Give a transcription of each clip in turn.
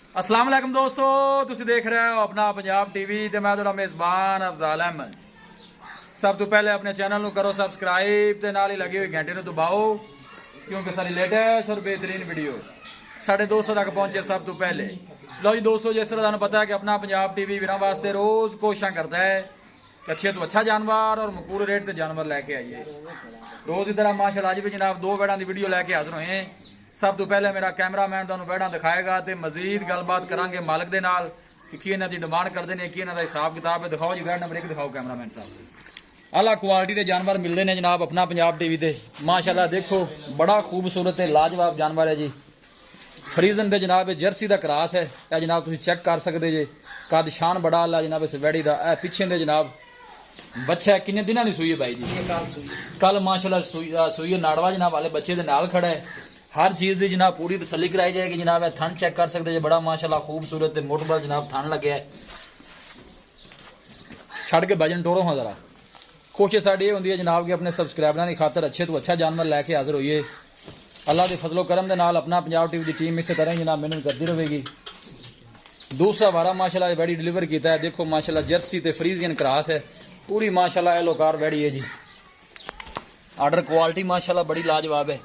अस्सलाम वालेकुम दोस्तों, तुसीं देख रहे हो अपना पंजाब टीवी ते मैं तुहाडा मेज़बान अफजाल अहमद। सब तो पहले अपने चैनल को करो सबसक्राइब ते नाल ही लगी हुई घंटे को दबाओ, क्योंकि सारी लेटेस्ट और बेहतरीन वीडियो 250 तक पहुंचे सब तो पहले। लो जी दोस्तों, जिस तरह तुहानूं पता है कि अपना पंजाब टीवी वीरां वास्ते रोज़ कोशिशां करता है कि अच्छे तो अच्छा जानवर और मकबूल रेट ते जानवर लैके आइए। रोज़ की तरह माशाअल्लाह अज भी जनाब 2 वेड़ां की वीडियो लैके हाजिर होए हैं। सब तो पहले मेरा कैमरामैन तुहानूं वेड़ां दिखाएगा तो मजीद गलबात करांगे मालिक दे नाल कि की इन्हां दी डिमांड करते हैं, की इन्हां दा हिसाब किताब है। दिखाओ जी वेड़ नंबर 1 दिखाओ कैमरामैन साहब। आला क्वालिटी के जानवर मिलते हैं जनाब अपना पंजाब टीवी ते। माशाअल्लाह देखो बड़ा खूबसूरत है, लाजवाब जानवर है जी। फ्रीजन दे जनाब जर्सी का क्रॉस है, यह जनाब तुसीं चेक कर सकते जे। कद शान बड़ा आला जनाब इस वैड़ी का। पिछे दे जनाब बच्चा है, किन्ने दिनों की सूई है भाई जी? कल माशाअल्लाह सूई है नाड़वा जनाब वाले बच्चे के नाल खड़ा है। हर चीज़ की जनाब पूरी तसली कराई जाएगी जनाब। है थन चेक कर सकते हैं, बड़ा माशाअल्लाह खूबसूरत है, मुठभर जनाब थन लगे है। छड़ के भजन टोरो हाँ जरा। कोशिश साड़ी ये होंगी है जनाब कि अपने सबसक्राइबरों की खातर अच्छे तो अच्छा जानवर लैके हाजिर होइए। अल्लाह के फजलो करम के नाल अपना पंजाब टीवी की टीम इस तरह जनाब मेहनत करती रहेगी। दूसरा वारा माशाअल्लाह वैड़ी डिलीवर किया है। देखो माशाअल्लाह जर्सी ते फ्रीजियन क्रॉस है, पूरी माशाअल्लाह एलोकार वैड़ी है जी। आर्डर क्वालिटी माशाअल्लाह बड़ी लाजवाब है।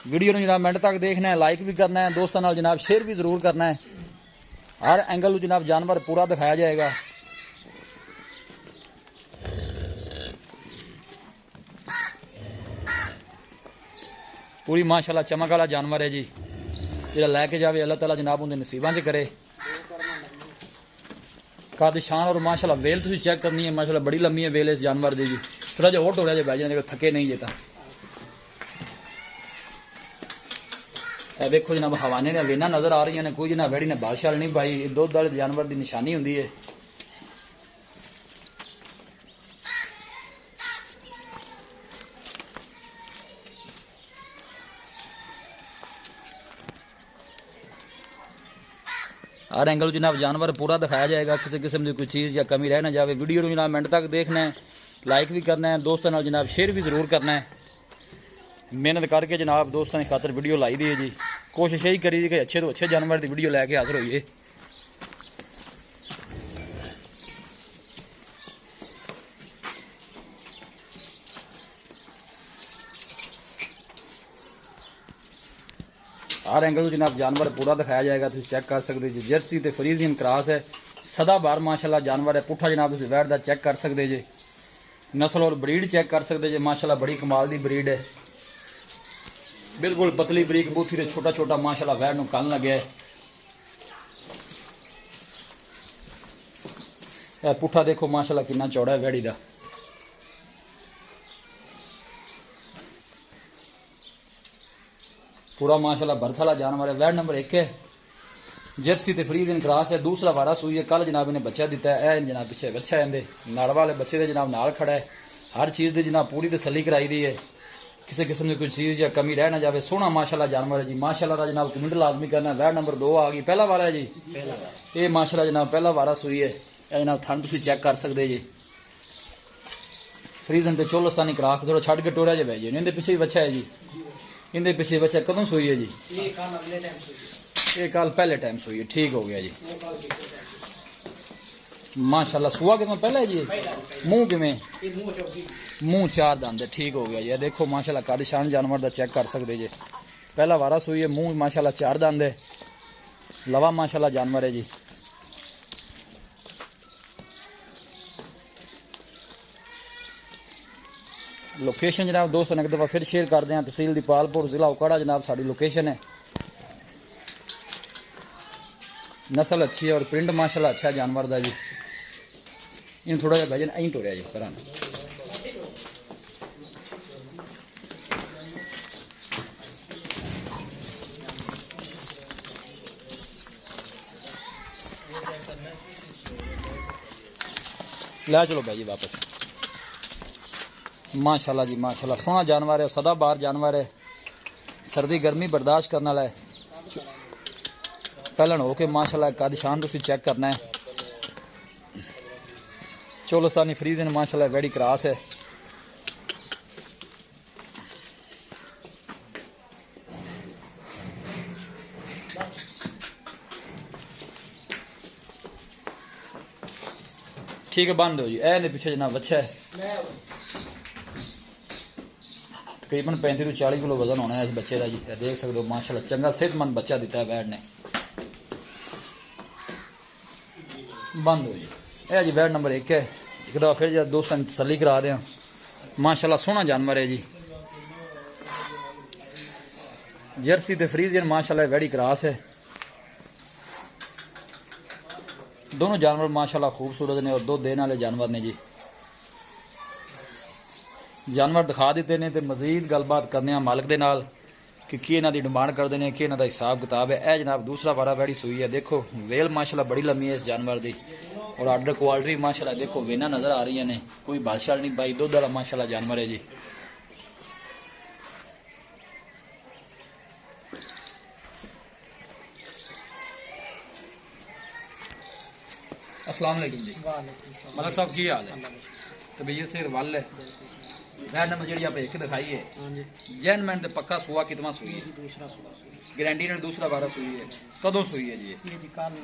वीडियो में जनाब मिनट तक देखना है, लाइक भी करना है, दोस्तों नाल जनाब शेयर भी जरूर करना है। हर एंगल जनाब जानवर पूरा दिखाया जाएगा। पूरी माशाअल्लाह चमक वाला जानवर है जी। जो लैके जाए अल्लाह ताला जनाब उनके नसीबों से करे। कद शान और माशाअल्लाह वेल तुसीं चेक करनी है, माशाअल्लाह बड़ी लम्मी है वेल इस जानवर दी जी। थोड़ा जिहा होट हो रहा है बह जाने थके नहीं जेता। देखो जनाब हवाने ने वेना नजर आ रही ने, कोई जनाब वैड़ी ने बादशाल नहीं पाई। दुध वाले जानवर की निशानी होंगी है। हर एंगल जनाब जानवर पूरा दिखाया जाएगा, किसी किस्म की कोई चीज़ या कमी रह ना जाए। वीडियो को जनाब मिनट तक देखना है, लाइक भी करना है, दोस्तों नाल जनाब शेयर भी जरूर करना है। मेहनत करके जनाब दोस्तों की खातर वीडियो लाई दी है जी। कोशिश यही करी कि अच्छे तो अच्छे जानवर की वीडियो लैके हाजिर होइए। हर एंगल जनाब जानवर पूरा दिखाया जाएगा, तुम चेक कर सकते जी। जर्सी ते फ्रीजियन क्रॉस है, सदा बार माशाअल्लाह जानवर है। पुठा जनाब तुम वैट का चेक कर सकते जे, नस्ल और ब्रीड चेक कर सकते जे। माशाअल्लाह बड़ी कमाल की ब्रीड है, बिल्कुल पतली बरीक बूथी से छोटा छोटा माशाअल्लाह वैट नूं कन लगे है। पुठा देखो माशाअल्लाह कितना चौड़ा है वैड़ी का। पूरा माशाअल्लाह बर्थ वाला जानवर है। वैट नंबर 1 है, जर्सी ते फ्रीजियन क्रॉस है। दूसरा वारा सूई है, कल जनाब ने बच्चा दिता है। जनाब पिछे बच्चा है, नाड़ वाले बच्चे के जनाब नाल खड़ा है। हर चीज़ की जनाब पूरी तसली कराई दी है, किसी किस्म की कोई चीज़ या कमी रह ना जाए। सोहना माशाअल्लाह जानवर है जी। माशाअल्लाह का जनाब कमेंट लाजमी करना। वैट नंबर 2 आ गई, पहला वारा है जी। ये माशाअल्लाह जनाब पहला वारा सूई है। जनाब थन तुसीं चेक कर सकते जी। फ्रीजन ते चोलस्तानी क्रॉस थोड़ा छड़ के टोरा जो बह जी। इनके पिछे भी बच्चा है जी। इनके पिछे बच्चा कदों सूई है जी? ये कल पहले टाइम सूई है, ठीक हो गया जी। माशाअल्लाह सुआ कितना पहले है जी। मुंह किमें? मुंह 4 दंद है, ठीक हो गया जी। देखो माशाअल्लाह कद शान जानवर का चेक कर सकते जी। पहला वारा सूई है, मुंह माशाअल्लाह 4 दंद है, लवा माशाअल्लाह जानवर है जी। लोकेशन जनाब दोस्तों एक दफ़ा फिर शेयर कर दें। तहसील दीपालपुर, जिला उकाड़ा जनाब साड़ी लोकेशन है। नस्ल अच्छी है और प्रिंट माशाअल्लाह अच्छा है जानवर का जी। इन थोड़ा जिहा वजन अं टुरया जी पर लै चलो भाई जी वापस। माशाअल्लाह जी माशाअल्लाह सोहना जानवर है, सदा बार जानवर है, सर्दी गर्मी बर्दाश्त करने वाला है। पहलन हो के माशाअल्लाह कद शान तुसीं चेक करना है। चोलस्तानी फ्रीजन माशाअल्लाह वैड़ी क्रॉस है। ठीक है बंद हो जी। ए ने पीछे जनाब बच्चा है, तकरीबन 35 to 40 किलो वजन होना है इस बच्चे का जी। देख सकते हो माशाल्लाह चंगा सेहतमंद बच्चा दिता है वैड ने। बंद हो जी। यह जी वैड नंबर 1 है। एक दफ़ा फिर जरा दोस्तों की तसल्ली करा दें। माशाल्लाह सोहना जानवर है जी। जर्सी ते फ्रीजियन माशाल्लाह वैडी क्रॉस है। दोनों जानवर माशाल्लाह खूबसूरत ने और दुध देने वाले जानवर ने जी। जानवर दिखा दिते ने ते मजीद गलबात करने मालिक दे नाल कि की इन्हां दी डिमांड करदे ने, कि इन्हां दा हिसाब किताब है। ए जनाब दूसरा बारा वैडी सूई है। देखो वेल माशाल्लाह बड़ी लम्मी है इस जानवर दी और आर्डर क्वालिटी माशाल्लाह देखो वेना नज़र आ रही ने, कोई बादशाह नहीं भाई, दुध वाला माशाल्लाह जानवर है जी। अस्सलाम वालेकुम जी। मलक साहब की हाल है? तबीयत से वल है। वैड नंबर जी आप एक दिखाई है जैन मैन ते पक्का सुआ कितना सुई है? दूसरा सुबह सुई गारंटी ने दूसरा बारा सुई है। कदों सुई है जी? ये जी कल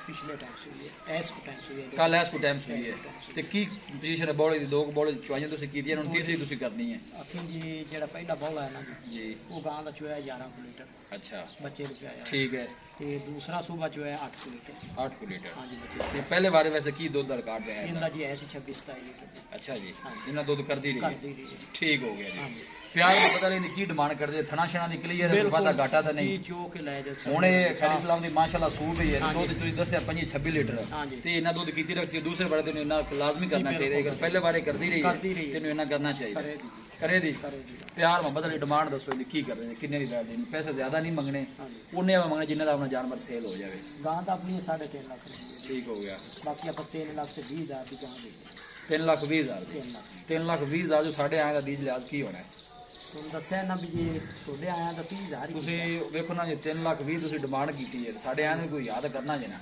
पिछले टाइम सुई है, एस को टाइम सुई है। कल एस को टाइम सुई है ते की पोजीशन है बॉडी दी? दो बॉडी चुआइयां तुसी कीतियां, हुन तीसरी तुसी करनी है। ਅਸੀਂ ਜੀ ਜਿਹੜਾ ਪਹਿਲਾ ਬੌਲਾ ਹੈ ਨਾ जी ਉਹ ਗਾਂ ਦਾ ਚੋਇਆ 11 ਲੀਟਰ अच्छा ਬੱਚੇ ਨੂੰ ਪਿਆਇਆ ठीक है। ਤੇ ਦੂਸਰਾ ਸੂਬਾ ਚੋਇਆ 8 ਲੀਟਰ। 8 लीटर। ਹਾਂਜੀ ਬੱਚੇ ते पहले बारे वैसे की दुध दा रिकॉर्ड है? ਇਹਦਾ ਜੀ ਐਸੀ 26 27 ਲੀਟਰ ਦੀ अच्छा जी हाँ। इन्ना दुध करदी रही है। ਕਰਦੀ ਰਹੀ ਹੈ। ठीक हो गया जी। ਹਾਂਜੀ प्याज दा पता नहीं की डिमांड करदे, थना शना दी क्लियर है, वादा घाटा तो नहीं। ਚੋ ਕੇ ਲੈ ਜਾ ਹੁਣੇ ਖੈਰੀ ਸਲਾਮ ਦੀ ਮਾਸ਼ਾਅੱਲਾ ਸੂਬ ਹੀ ਹੈ। ਹਾਂਜੀ। ਦੁੱਧ ਤੁਸੀਂ ਦੱਸਿਆ 25-26 ਲੀਟਰ ਹਾਂਜੀ। ਤੇ ਇਹਨਾਂ ਦੁੱਧ ਕੀਤੀ ਰੱਖੀ ਦੂਸਰੇ ਬਾਰੇ ਤੈਨੂੰ ਇਹਨਾਂ ਲਾਜ਼ਮੀ ਕਰਨਾ ਚਾਹੀਦਾ ਹੈ। ਪਹਿਲੇ ਬਾਰੇ ਕਰਦੀ ਰਹੀ ਕਰਦੀ ਰਹੀ ਹੈ। ਤੈਨੂੰ ਇਹਨਾਂ ਕਰਨਾ ਚਾਹੀਦਾ ਕਰੇ ਦੀ ਕਰੇ ਦੀ ਕਰੇ ਦੀ ਪਿਆਰ ਮੁਹੱਬਤ ਵਾਲੀ ਡਿਮਾਂਡ ਦੱਸੋ ਇਹਦੀ ਕੀ ਕਰਦੇ ਨੇ, ਕਿੰਨੇ ਦੀ ਵੈਲਿਊ? ਪੈਸੇ ਜ਼ਿਆਦਾ ਨਹੀਂ ਮੰਗਣੇ, ਹਾਂਜੀ ਉਹਨੇ ਮੰਗਣੇ ਜਿੰਨੇ ਦਾ ਆਪਣਾ ਜਾਨਵਰ ਸੇਲ ਹੋ ਜਾਵੇ। ਗਾਂ ਦਾ ਆਪਣੀ 3.5 ਲੱਖ ਦੀ ਹੈ। ਠੀਕ ਹੋ ਗਿਆ। ਬਾਕੀ ਆਪਾਂ 3 ਲੱਖ ਤੇ 20 ਹਜ਼ਾਰ ਦੀ ਗਾਂ ਦੇ 3,20,000 ਦੀ। 3 ਲੱਖ 3,20,000 ਜੋ ਸਾਡੇ ਆਏ ਦਾ ਦੀਜ ਲਿਆਜ਼ ਕੀ ਹੋਣਾ ਹੈ? ਤੁਹਾਨੂੰ ਦੱਸਿਆ ਨਾ ਵੀ ਜੇ ਤੁਹਾਡੇ ਆਇਆ ਤਾਂ 30 ਹਜ਼ਾਰ ਹੀ ਤੁਸੀਂ ਵੇਖੋ ਨਾ ਜੀ 3,20,000 ਤੁਸੀਂ ਡਿਮਾਂਡ ਕੀਤੀ ਹੈ, ਸਾਡੇ ਆਏ ਨੂੰ ਕੋਈ ਯਾਦ ਕਰਨਾ ਜੇ ਨਾ।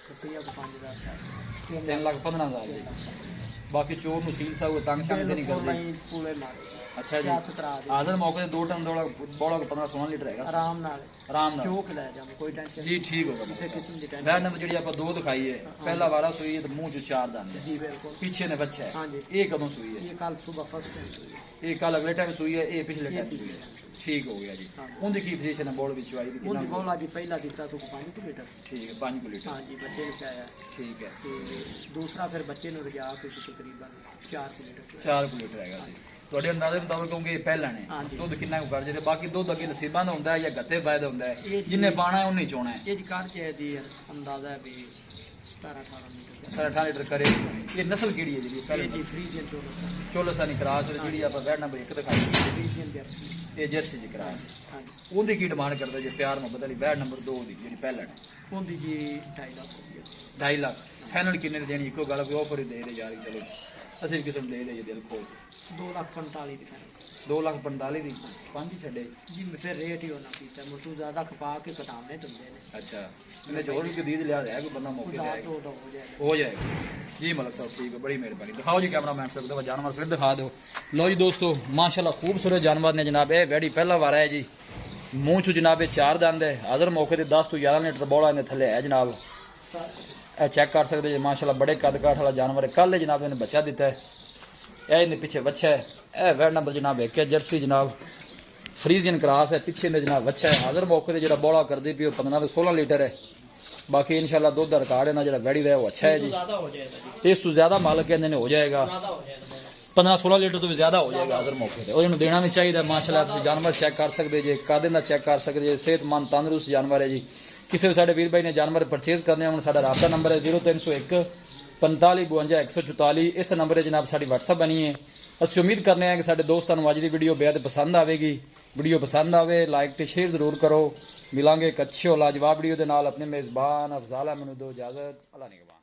ਰੁਪਈਆ 5000 3,15,000 ਦੀ। ਬਾਕੀ ਚੋਰ ਨੂੰ ਸੀਲ ਸਾਹਿਬ ਤੰਗ ਸ਼ੰਗ ਤੇ ਨਹੀਂ ਕਰਦੇ। ਪੂਰੇ ਮਾਰੇ ਅੱਛਾ ਜੀ। ਸਿਆਸਤ ਕਰਾ ਦੇ ਹਾਜ਼ਰ ਮੌਕੇ ਤੇ 2 ਟਨ ਬੋਲਾ 15-16 ਲੀਟਰ ਹੈਗਾ ਆਰਾਮ ਨਾਲ ਆਰਾਮ ਨਾਲ। ਚੋਕ ਲੈ ਜਾਵਾਂ ਕੋਈ ਟੈਨਸ਼ਨ ਜੀ ਠੀਕ ਹੋਗਾ। ਕਿਸੇ ਕਿਸਮ ਦੀ ਟੈਨਸ਼ਨ ਵੈਡ ਨੰਬਰ ਜਿਹੜੀ ਆਪਾਂ 2 ਦਿਖਾਈ ਹੈ, ਪਹਿਲਾ ਵਾਰਾ ਸੂਈ ਹੈ ਤੇ ਮੂੰਹ ਚ 4 ਦੰਦ ਹੈ, ਜੀ ਬਿਲकुल ਪਿੱਛੇ ਨੇ ਬੱਚਾ ਹੈ। ਹਾਂਜੀ ਇਹ ਕਦੋਂ ਸੂਈ ਹੈ? ਇਹ ਕੱਲ ਸਵੇਰ ਫਸਟ ਟਾਈਮ ਸੁਈ ਹੈ। ਇਹ ਕੱਲ ਅਗਲੇ ਟਾਈਮ ਸੂਈ ਹੈ, ਇਹ ਪਿਛਲੇ ਟਾਈਮ ਇਹ ਸੂਈ ਹੈ। ਪਿਛਲੇ ਠੀਕ ਹੋ ਗਿਆ ਜੀ। ਹਾਂਜੀ। ਉਹਦੀ ਕੀ ਪੋਜੀਸ਼ਨ ਹੈ ਬੋਲ ਵਿੱਚ ਆਈ ਦੀ? ਉਹਦੀ ਬੋਲਾ ਜੀ ਪਹਿਲਾ ਦਿੱਤਾ ਸੋ 5 ਲੀਟਰ ਠੀਕ ਹੈ 5 ਲੀਟਰ। ਹਾਂਜੀ ਬੱਚੇ ਨੂੰ ਪਿਆਇਆ ਠੀਕ ਹੈ। ਤੇ ਦੂਸਰਾ ਫਿਰ ਬੱਚੇ ਨੂੰ ਰਜਾ ਕੇ ਤਕਰੀਬਨ 4 ਲੀਟਰ 4 ਲੀਟਰ ਹੈਗਾ ਜੀ। ਤੁਹਾਡੇ ਅੰਦਾਜ਼ੇ ਮੁਤਾਬਕ ਕਹੋਗੇ ਇਹ ਪਹਿਲਾਂ ਨੇ ਹਾਂਜੀ। ਦੁੱਧ ਕਿੰਨਾ ਕੁ ਕਰ ਜੇ? ਬਾਕੀ ਦੁੱਧ ਅੱਗੇ ਨਸੀਬਾਂ ਦਾ ਹੁੰਦਾ ਹੈ ਜਾਂ ਗੱਤੇ ਬਾਇਦ ਹੁੰਦਾ ਹੈ, ਇਹ ਜੀ- ਜਿੰਨੇ ਪਾਣਾ ਹੈ ਉਹਨੇ ਚੋਣਾ ਹੈ। ਇਹ ਜੀ ਕਾਰ ਚ ਦੀ ਅੰਦਾਜ਼ਾ ਹੈ ਵੀ 17-18 ਲੀਟਰ 18 ਲੀਟਰ ਕਰੇ। ਇਹ ਨਸਲ ਕਿਹੜੀ ਹੈ ਜੀ? ਇਹ ਪਹਿਲੇ ਜੀ ਫਰੀਜਨ ਚੋਲੋ ਚੋਲਸਾਨੀ ਕਰਾਸ ਜਿਹੜੀ ਆਪਾਂ ਵੈਡ ਨੰਬਰ 1 ਦਿਖਾਈ ਫਰੀਜਨ ਜਰਸੀ ਇਹ ਜਰਸੀ ਦੀ ਕਰਾਸ। ਹਾਂਜੀ ਉਹਦੀ ਕੀ ਡਿਮਾਂਡ ਕਰਦਾ ਜੇ ਪਿਆਰ ਮੁਹੱਬਤ ਵਾਲੀ ਵੈਡ ਨੰਬਰ 2 ਦੀ ਜਿਹੜੀ ਪਹਿਲਾਂ ਨੇ? ਉਹਦੀ ਜੀ 2.5 ਲੱਖ ਰੁਪਏ 2.5 ਲੱਖ ਫਾਈਨਲ ਕਿੰਨੇ ਦੀ ਦੇਣੀ? ਇੱਕੋ ਗੱਲ ਕੋਈ ਆਫਰ ਹੀ ਦੇ ਦੇ ਯਾਰ, ਚਲੋ ਅਸੀਂ ਵੀ ਕਿਸਮ ਦੇ ਦੇ ਦਿਲ ਖੋਲ। 2,45,000 ਦੀ ਖਾਣੀ 2,45,000 ਦੀ 5 ਹੀ ਛੱਡੇ। ਜੀ ਮੈਂ ਫਿਰ ਰੇਟ ਹੀ ਉਹਨਾਂ ਕੀਤਾ ਮੋਟੂ ਜ਼ਿਆਦਾ ਖਪਾ ਕੇ ਘਟਾਉਣੇ ਦਿੰਦੇ ਨੇ ਅੱਛਾ ਇਹਨੇ ਹੋਰ ਵੀ ਕਦੀਦ ਲਿਆ ਹੈ ਕੋਈ ਬੰਦਾ ਮੌਕੇ ਤੇ ਉਹਦਾ ਆਏਗਾ ਤੋਂ ਹੋ ਜਾਏਗਾ ਹੋ ਜਾਏਗਾ ਜੀ। ਮਲਕ ਸਾਹਿਬ ਠੀਕ ਹੈ, ਬੜੀ ਮਿਹਰਬਾਨੀ। ਦਿਖਾਓ ਜੀ ਕੈਮਰਾਮੈਨ ਸਾਹਿਬ ਦਾ ਜਾਨਵਰ ਫਿਰ ਦਿਖਾ ਦਿਓ। ਲਓ ਜੀ ਦੋਸਤੋ ਮਾਸ਼ਾਅੱਲਾ ਖੂਬਸੂਰਤ ਜਾਨਵਰ ਨੇ ਜਨਾਬ। ਇਹ ਵੈੜੀ ਪਹਿਲਾ ਵਾਰ ਹੈ ਜੀ। ਮੂੰਹ ਚ ਜਨਾਬ ਇਹ 4 ਦੰਦ ਹੈ। ਹਾਜ਼ਰ ਮੌਕੇ ਤੇ 10 ਤੋਂ 11 ਲੀਟਰ ਬੋਲਾ ਇਹਨੇ ਥੱਲੇ ਹੈ ਜਨਾਬ। ਇਹ ਚੈੱਕ ਕਰ ਸਕਦੇ ਜੀ ਮਾਸ਼ਾਅੱਲਾ ਬੜੇ ਕੱਦ ਕਾਠ ਵਾਲਾ ਜਾਨਵਰ ਹੈ। ਕੱਲ ਜਨਾਬ ਇਹਨੇ ਬੱਚਾ ਦਿੱਤਾ ਹੈ। ਇਹ ਇਹਨੇ ਪਿੱਛੇ ਬੱਚਾ ਹੈ। ਇਹ ਵੈਡ ਨੰਬਰ ਜਨਾਬ 1 ਜਰਸੀ ਜਨਾਬ ਫਰੀਜ਼ੀਅਨ ਕਰਾਸ ਹੈ। ਪਿੱਛੇ ਨੇ ਜਨਾਬ ਬੱਚਾ ਹੈ। ਹਾਜ਼ਰ ਮੌਕੇ ਤੇ ਜਿਹੜਾ ਬੋਲਾ ਕਰਦੀ ਪਈ ਉਹ 15 ਤੋਂ 16 ਲੀਟਰ ਹੈ। ਬਾਕੀ ਇਨਸ਼ਾਅੱਲਾ ਦੁੱਧ ਦਾ ਰਿਕਾਰਡ ਹੈ ਨਾ ਜਿਹੜਾ ਵੈੜੀ ਦਾ ਉਹ ਅੱਛਾ ਹੈ ਜੀ। ਜ਼ਿਆਦਾ ਹੋ ਜਾਏਗਾ ਜੀ ਇਸ ਤੋਂ ਜ਼ਿਆਦਾ ਮਾਲਕ ਕਹਿੰਦੇ ਨੇ ਹੋ ਜਾਏਗਾ, ਜ਼ਿਆਦਾ ਹੋ ਜਾਏਗਾ 15-16 ਲੀਟਰ ਤੋਂ ਵੀ ਜ਼ਿਆਦਾ ਹੋ ਜਾਏਗਾ ਹਾਜ਼ਰ ਮੌਕੇ ਤੇ। ਉਹ ਇਹਨੂੰ ਦੇਣਾ ਵੀ ਚਾਹੀਦਾ ਮਾਸ਼ਾਅੱਲਾ। ਤੁਸੀਂ ਜਾਨਵਰ ਚੈੱਕ ਕਰ ਸਕਦੇ ਜੇ, ਕਾਦੇ ਦਾ ਚੈੱਕ ਕਰ ਸਕਦੇ ਜੇ। ਸਿਹਤਮੰਦ ਤੰਦਰੁਸਤ ਜਾਨਵਰ ਹੈ ਜੀ। ਕਿਸੇ ਵੀ ਸਾਡੇ ਵੀਰ ਭਾਈ ਨੇ ਜਾਨਵਰ ਪਰਚੇਜ਼ ਕਰਨੇ ਹੋਣ ਸਾਡਾ ਰਾਬਤਾ ਨੰਬਰ ਹੈ 0301 45 52 144। ਇਸ ਨੰਬਰ 'ਤੇ ਜਨਾਬ ਸਾਡੀ WhatsApp ਬਣੀ ਹੈ। ਅਸੀਂ ਉਮੀਦ ਕਰਨੇ ਹਾਂ ਕਿ ਸਾਡੇ ਦੋਸਤਾਂ ਨੂੰ ਅੱਜ ਦੀ ਵੀਡੀਓ ਬੇहद ਪਸੰਦ ਆਵੇਗੀ। ਵੀਡੀਓ ਪਸੰਦ ਆਵੇ ਲਾਈਕ ਤੇ ਸ਼ੇਅਰ ਜ਼ਰੂਰ ਕਰੋ। ਮਿਲਾਂਗੇ ਇੱਕ ਅੱਛੀ ਔਰ ਲਾਜਵਾਬ ਵੀਡੀਓ ਦੇ ਨਾਲ। ਆਪਣੇ ਮੇਜ਼ਬਾਨ ਅਫਜ਼ਾਲ ਅਹਿਮਦ ਨੂੰ ਦਿਓ ਇਜਾਜ਼ਤ। ਅੱਲਾ ਨਿਗਹਬਾਨ।